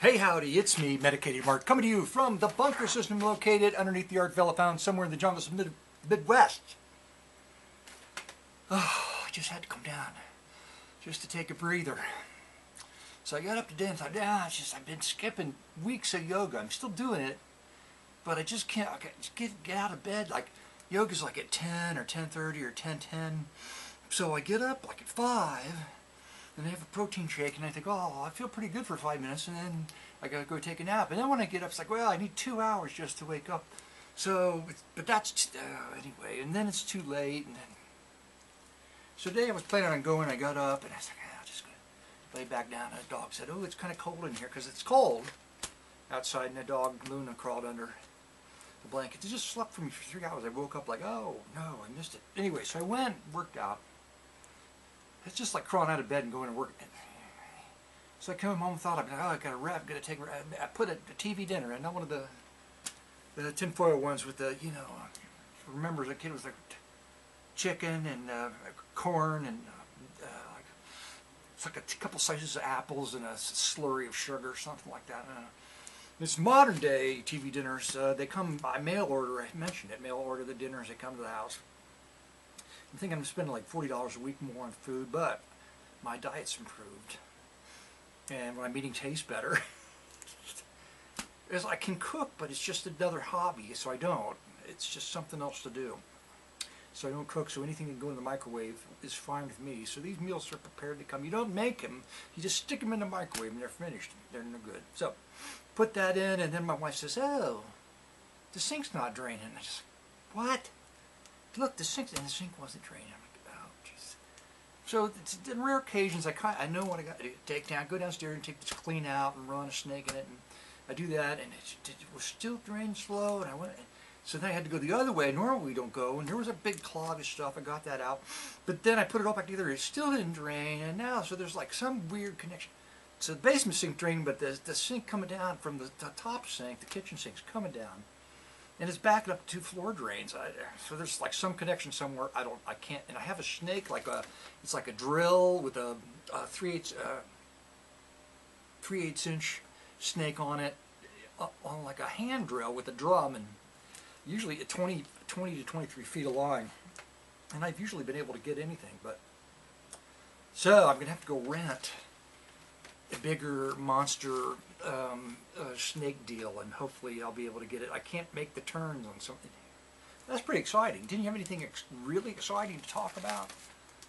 Hey howdy, it's me, Medicated Mark, coming to you from the bunker system located underneath the Art Villa found somewhere in the jungles of Midwest. Oh, I just had to come down just to take a breather. So I got up today and thought, I've been skipping weeks of yoga. I'm still doing it, but I just can't get out of bed. Like, yoga's like at 10 or 10:30 or 10:10. So I get up like at 5. And I have a protein shake, and I think, oh, I feel pretty good for 5 minutes, and then I gotta go take a nap. And then when I get up, it's like, well, I need 2 hours just to wake up. So, but that's, anyway, and then it's too late, and then, so today I was planning on going, I got up, and I was like, I'll just lay back down, and the dog said, oh, it's kind of cold in here, because it's cold outside, and the dog, Luna, crawled under the blanket. It just slept for me for 3 hours. I woke up like, oh, no, I missed it. Anyway, so I went, worked out. It's just like crawling out of bed and going to work. So I came home and thought, I got to rep, got to take. I put a TV dinner, and not one of the tinfoil ones with the, remember as a kid, it was like chicken and corn and it's like a couple slices of apples and a slurry of sugar, something like that. This modern day TV dinners, they come by mail order. I mentioned it, mail order the dinners. They come to the house. I'm thinking I'm spending like $40 a week more on food, but my diet's improved. And what I'm eating tastes better. I can cook, but it's just another hobby, so I don't. It's just something else to do. So I don't cook, so anything that can go in the microwave is fine with me. So these meals are prepared to come. You don't make them, you just stick them in the microwave and they're finished. They're no good. So put that in, and then my wife says, oh, the sink's not draining. I just, what? Look, the sink wasn't draining. I'm like, oh, jeez. So on rare occasions, I know what I got to take down. Go downstairs and take this clean out and run a snake in it, and I do that, and it was still draining slow. And I went, so then I had to go the other way. Normally we don't go, and there was a big clog of stuff. I got that out, but then I put it all back together. It still didn't drain, and now so there's like some weird connection. So the basement sink draining, but the sink coming down from the top sink, the kitchen sink's coming down. And it's backing up to 2 floor drains. So there's like some connection somewhere. I can't. And I have a snake, it's like a drill with a 3/8 inch snake on it, on like a hand drill with a drum, and usually at 20 to 23 feet along. And I've usually been able to get anything, but so I'm gonna have to go rent a bigger monster snake deal, and hopefully I'll be able to get it. I can't make the turns on something. That's pretty exciting. Didn't you have anything really exciting to talk about?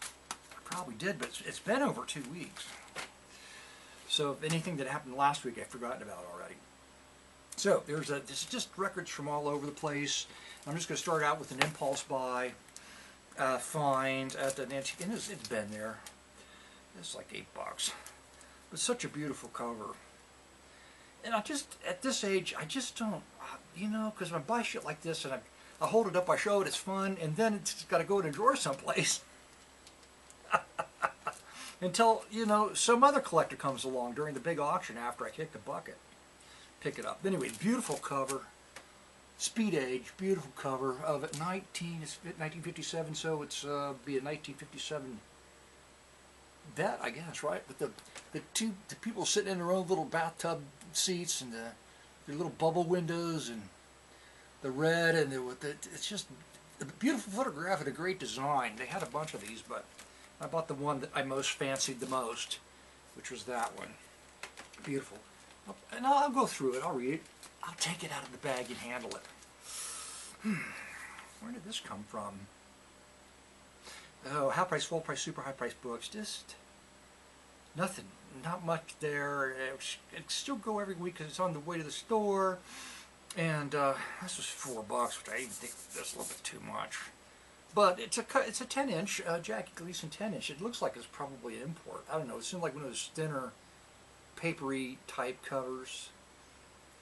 I probably did, but it's been over 2 weeks. So if anything that happened last week I've forgotten about already. So this is just records from all over the place. I'm just going to start out with an impulse buy find at the antique, and it's been there. It's like $8. It's such a beautiful cover. And at this age, I just don't, because when I buy shit like this and I hold it up, I show it, it's fun, and then it's got to go in a drawer someplace. Until, some other collector comes along during the big auction after I kick the bucket. Pick it up. Anyway, beautiful cover. Speed age, beautiful cover of it. 1957, so it's be a 1957 that, I guess, right? But the people sitting in their own little bathtub seats, and their little bubble windows, and the red, and it's just a beautiful photograph and a great design. They had a bunch of these, but I bought the one that I most fancied the most, which was that one. Beautiful. And I'll go through it. I'll read it. I'll take it out of the bag and handle it. Where did this come from? Oh, half price, full price, super high price books. Just nothing, not much there. It still go every week because it's on the way to the store. And this was $4, which I even think that's a little bit too much. But it's a 10-inch Jackie Gleason 10-inch. It looks like it's probably an import. I don't know. It seemed like one of those thinner, papery type covers.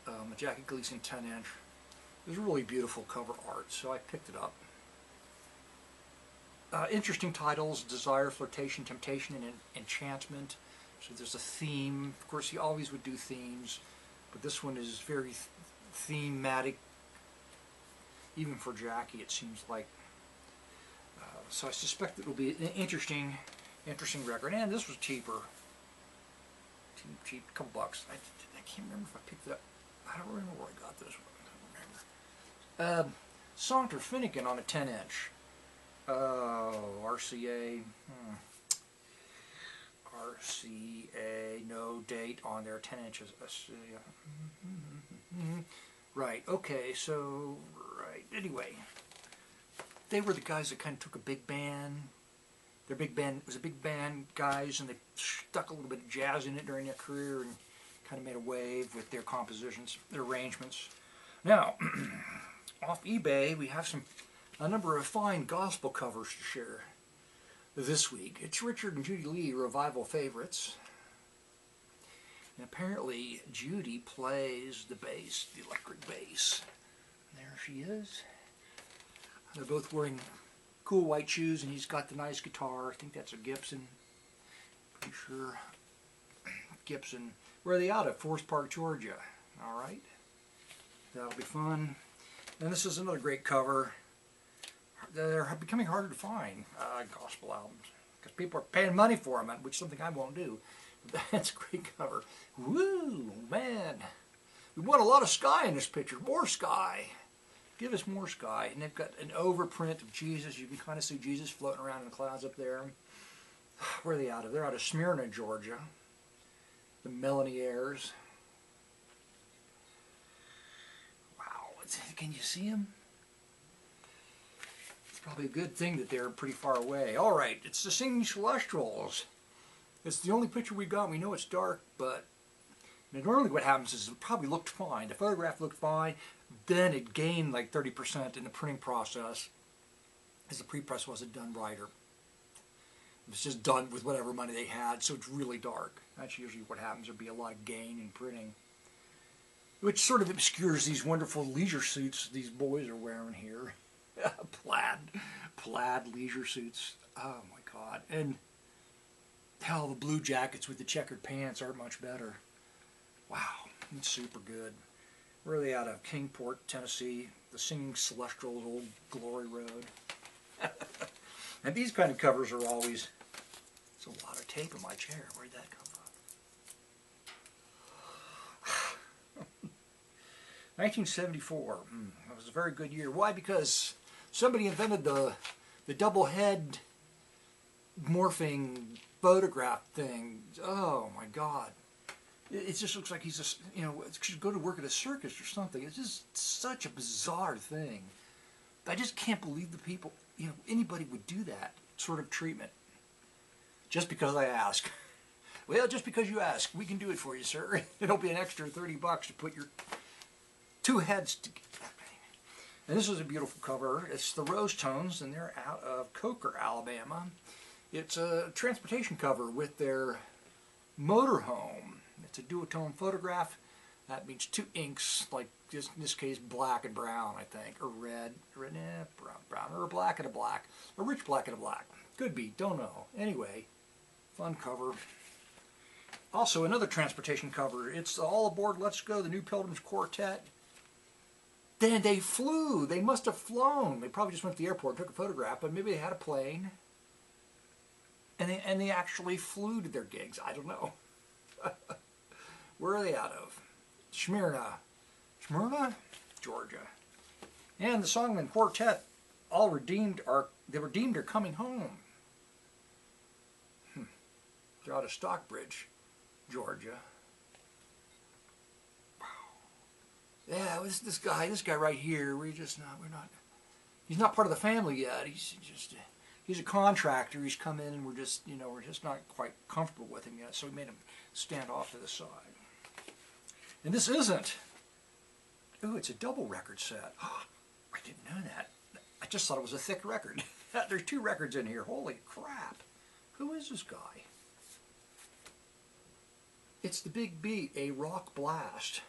A Jackie Gleason 10-inch. It was really beautiful cover art, so I picked it up. Interesting titles: Desire, Flirtation, Temptation, and Enchantment. So there's a theme. Of course, he always would do themes, but this one is very thematic. Even for Jackie, it seems like. So I suspect it will be an interesting record. And this was cheaper. Cheap, a couple bucks. I I can't remember if I picked it up. I don't remember where I got this one. I don't remember. Saunter Finnegan on a 10-inch. RCA. RCA, no date on there, 10 inches. Right, okay, so, right, anyway. They were the guys that kind of took a big band. Their big band was a big band guys, and they stuck a little bit of jazz in it during their career and kind of made a wave with their compositions, their arrangements. Now, off eBay, we have a number of fine gospel covers to share this week. It's Richard and Judy Lee revival favorites. And apparently Judy plays the bass, the electric bass. There she is. They're both wearing cool white shoes, and he's got the nice guitar. I think that's a Gibson. Pretty sure. Gibson. Where are they out of? Forest Park, Georgia. Alright. That'll be fun. And this is another great cover. They're becoming harder to find, gospel albums, because people are paying money for them, which is something I won't do. But that's a great cover. Woo, man. We want a lot of sky in this picture. More sky. Give us more sky. And they've got an overprint of Jesus. You can kind of see Jesus floating around in the clouds up there. Where are they out of? They're out of Smyrna, Georgia. The Melaniers. Wow. Can you see them? Probably a good thing that they're pretty far away. All right, it's the Singing Celestials. It's the only picture we got. We know it's dark, but normally what happens is it probably looked fine. The photograph looked fine. Then it gained like 30% in the printing process, as the pre-press wasn't done right, or it was just done with whatever money they had, so it's really dark. That's usually what happens. There'd be a lot of gain in printing, which sort of obscures these wonderful leisure suits these boys are wearing here. plaid leisure suits. Oh my God. And hell, the blue jackets with the checkered pants aren't much better. Wow, it's super good. Where are they out of? Kingport, Tennessee. The Singing Celestials, Old Glory Road. And these kind of covers are always... There's a lot of tape in my chair. Where'd that come from? 1974. That was a very good year. Why? Because somebody invented the double head morphing photograph thing. Oh my God. It just looks like he's just, should go to work at a circus or something. It's just such a bizarre thing. I just can't believe the people, anybody would do that sort of treatment. Just because I ask. Well, just because you ask, we can do it for you, sir. It'll be an extra $30 to put your two heads together. And this is a beautiful cover. It's the Rose Tones, and they're out of Coker, Alabama. It's a transportation cover with their motorhome. It's a duotone photograph. That means two inks, like just in this case black and brown, I think, or red, brown, or a black and a black, a rich black and a black. Could be, don't know. Anyway, fun cover. Also another transportation cover. It's All Aboard, Let's Go, the New Pilgrims Quartet. Then they flew. They must have flown. They probably just went to the airport, took a photograph, but maybe they had a plane. And they actually flew to their gigs. I don't know. Where are they out of? Smyrna, Georgia. And the Songman Quartet, all redeemed are coming home. They're out of Stockbridge, Georgia. Wow. Yeah, it was this guy right here. He's not part of the family yet. He's a contractor. He's come in, and we're just not quite comfortable with him yet. So we made him stand off to the side. And this isn't. Ooh, it's a double record set. Oh, I didn't know that. I just thought it was a thick record. There's two records in here. Holy crap. Who is this guy? It's the Big Beat, a rock blast.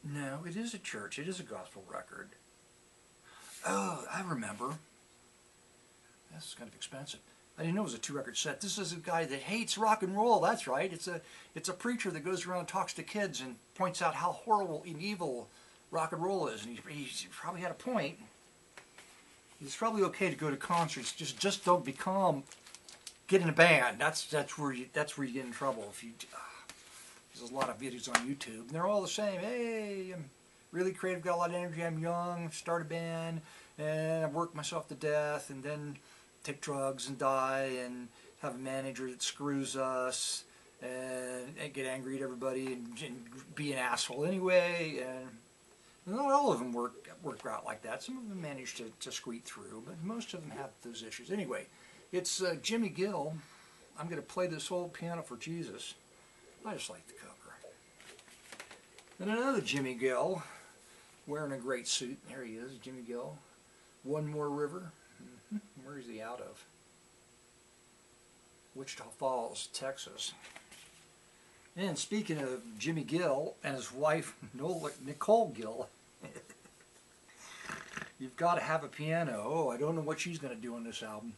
No, it is a church. It is a gospel record. Oh, I remember. That's kind of expensive. I didn't know it was a two-record set. This is a guy that hates rock and roll. That's right. It's a preacher that goes around and talks to kids and points out how horrible and evil rock and roll is. And he probably had a point. It's probably okay to go to concerts. Just don't get in a band. That's where you get in trouble. If you there's a lot of videos on YouTube, and they're all the same. Hey, I'm really creative, got a lot of energy. I'm young, start a band, and I've worked myself to death, and then take drugs and die, and have a manager that screws us, and get angry at everybody, and be an asshole anyway. And not all of them work out like that. Some of them manage to squeak through, but most of them have those issues. Anyway, it's Jimmy Gill. I'm going to play this old Piano for Jesus. I just like the cover. And another Jimmy Gill, wearing a great suit. There he is, Jimmy Gill. One More River. Where is he out of? Wichita Falls, Texas. And speaking of Jimmy Gill and his wife, Nicole Gill, You've Got to Have a Piano. Oh, I don't know what she's going to do on this album.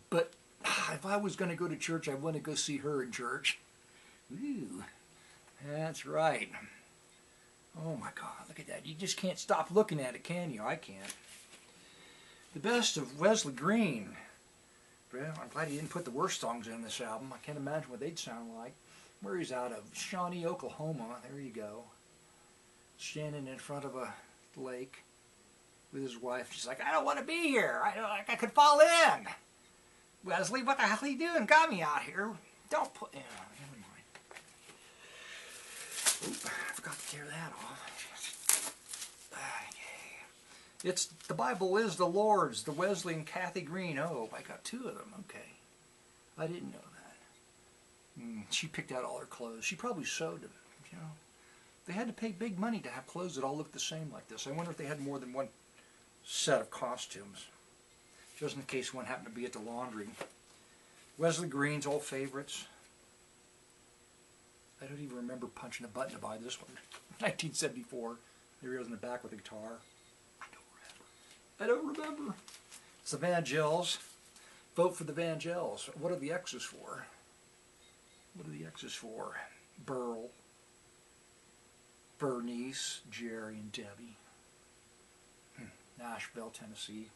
But if I was going to go to church, I want to go see her in church. Ooh, that's right. Oh my God, look at that. You just can't stop looking at it, can you? I can't. The best of Wesley Green. Well, I'm glad he didn't put the worst songs in this album. I can't imagine what they'd sound like. Where he's out of Shawnee, Oklahoma. There you go. Standing in front of a lake with his wife. She's like, I don't want to be here. I could fall in. Wesley, what the hell are you doing? Got me out here. Don't put... Yeah, never mind. Oop, I forgot to tear that off. It's The Bible Is the Lord's, the Wesley and Kathy Green. Oh, I got two of them. Okay. I didn't know that. She picked out all her clothes. She probably sewed them, you know. They had to pay big money to have clothes that all looked the same like this. I wonder if they had more than one set of costumes. Just in case one happened to be at the laundry. Wesley Green's old favorites. I don't even remember punching a button to buy this one. 1974. There he was in the back with a guitar. I don't remember. It's the Van Gels. Vote for the Van Gels. What are the X's for? What are the X's for? Burl, Bernice, Jerry, and Debbie. Nashville, Tennessee.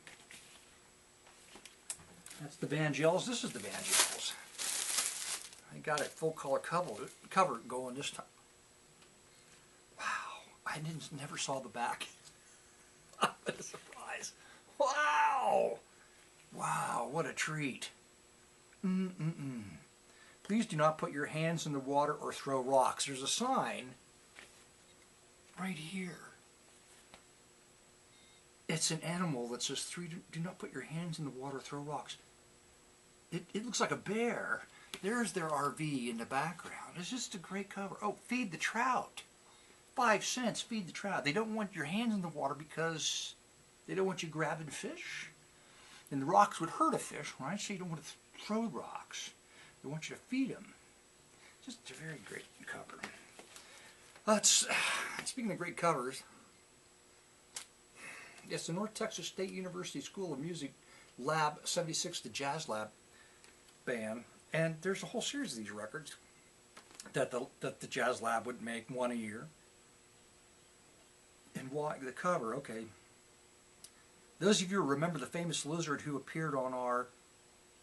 That's the Van Gels. This is the Van Gels. I got a full color cover going this time. Wow. I never saw the back. What a surprise. Wow. Wow, what a treat. Please do not put your hands in the water or throw rocks. There's a sign right here. It's an animal that says, do not put your hands in the water or throw rocks. It looks like a bear. There's their RV in the background. It's just a great cover. Oh, Feed the Trout. 5 cents, Feed the Trout. They don't want your hands in the water because they don't want you grabbing fish. And the rocks would hurt a fish, right? So you don't want to throw rocks. They want you to feed them. Just a very great cover. Speaking of great covers, it's the North Texas State University School of Music Lab 76, the Jazz Lab band. And there's a whole series of these records that the Jazz Lab would make, one a year. And why the cover? Okay. Those of you who remember the famous lizard who appeared on our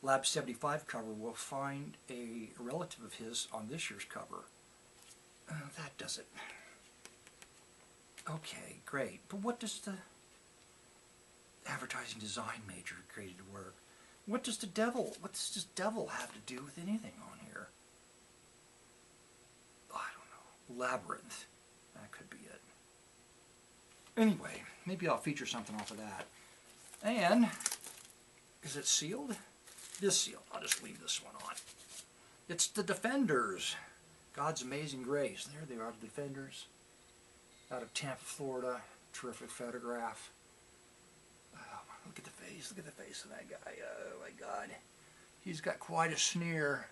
Lab 75 cover will find a relative of his on this year's cover. That does it. Okay, great. But what does the advertising design major created to work? What does this devil have to do with anything on here? I don't know. Labyrinth. That could be it. Anyway, maybe I'll feature something off of that. And, is it sealed? It is sealed. I'll just leave this one on. It's the Defenders. God's Amazing Grace. There they are, the Defenders. Out of Tampa, Florida. Terrific photograph. Oh, look at the face. Look at the face of that guy. Oh my God. He's got quite a sneer.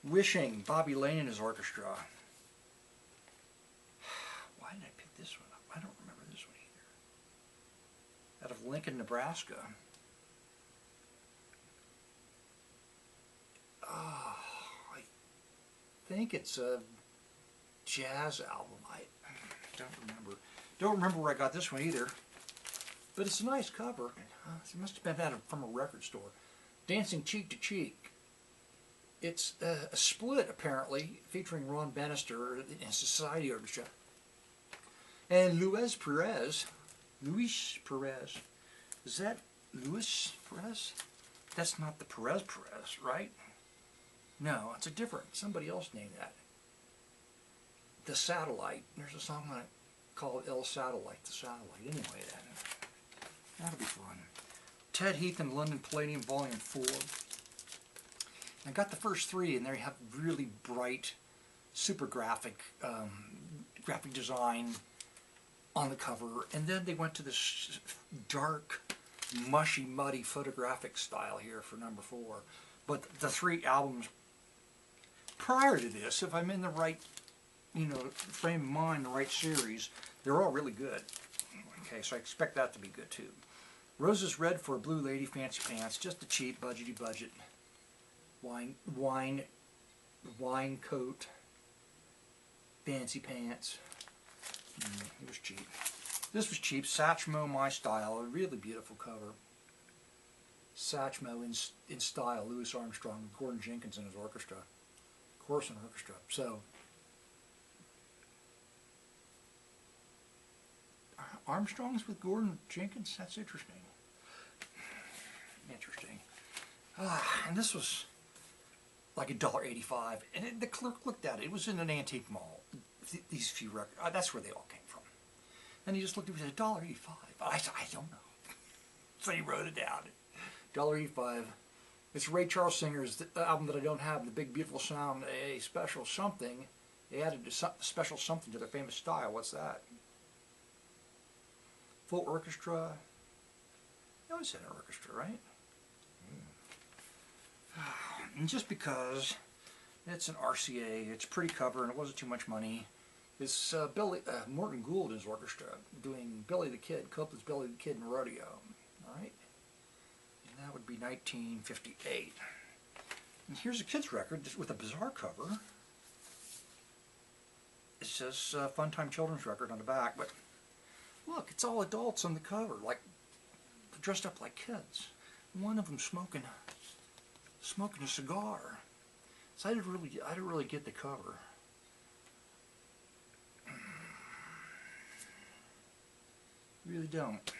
Wishing. Bobby Lane and his orchestra. Why did I pick this one up? I don't remember this one either. Out of Lincoln, Nebraska. Oh, I think it's a jazz album. I don't remember. Don't remember where I got this one either. But it's a nice cover. It must have been from a record store. Dancing Cheek to Cheek. It's a split, apparently, featuring Ron Bannister and Society Orchestra. And Luis Perez. Is that Luis Perez? That's not the Perez, right? No, it's a different, somebody else named that. The Satellite. There's a song on it called El Satellite, the Satellite. Anyway, that'll be fun. Ted Heath and London Palladium Volume 4. I got the first 3, and they have really bright, super graphic design on the cover. And then they went to this dark, mushy, muddy photographic style here for number 4. But the 3 albums prior to this, if I'm in the right, frame of mind, the right series, they're all really good. Okay, so I expect that to be good too. Roses Red for a Blue Lady, Fancy Pants, just a cheap, budgety budget. Wine coat, fancy pants. It was cheap. This was cheap. Satchmo, My Style, a really beautiful cover. Satchmo in style, Louis Armstrong, Gordon Jenkins and his orchestra. Chorus and orchestra. So, Armstrong's with Gordon Jenkins? That's interesting. Interesting. And this was like $1.85. And the clerk looked at it. It was in an antique mall. These few records. That's where they all came from. And he just looked at me and said, $1.85. I said, I don't know. So he wrote it down. $1.85. It's Ray Charles Singer's album that I don't have, The Big Beautiful Sound, a special something. They added a special something to their famous style. What's that? Full orchestra. You always had an orchestra, right? And just because it's an RCA, it's a pretty cover, and it wasn't too much money. It's Morton Gould and his orchestra doing Billy the Kid, Copland's Billy the Kid in Rodeo. All right? And that would be 1958. And here's a kid's record with a bizarre cover. It says Fun Time Children's Record on the back, but look, it's all adults on the cover, like dressed up like kids. One of them smoking a cigar. So I didn't really get the cover. Really don't.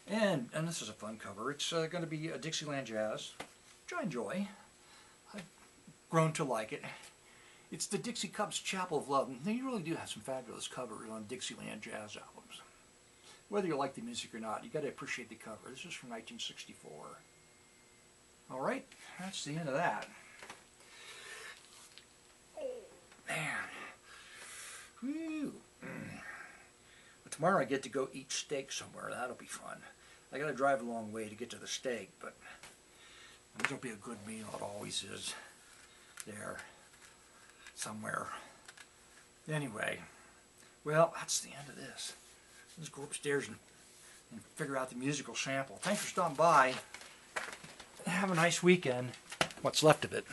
And this is a fun cover. It's going to be a Dixieland Jazz, which I enjoy. I've grown to like it. It's the Dixie Cubs Chapel of Love. And they really do have some fabulous covers on Dixieland Jazz albums. Whether you like the music or not, you got to appreciate the cover. This is from 1964. All right, that's the end of that. Oh, man. Whew. But tomorrow I get to go eat steak somewhere. That'll be fun. I got to drive a long way to get to the steak, but it'll be a good meal. It always is there somewhere. Anyway, well, that's the end of this. Let's go upstairs and figure out the musical sample. Thanks for stopping by. Have a nice weekend. What's left of it.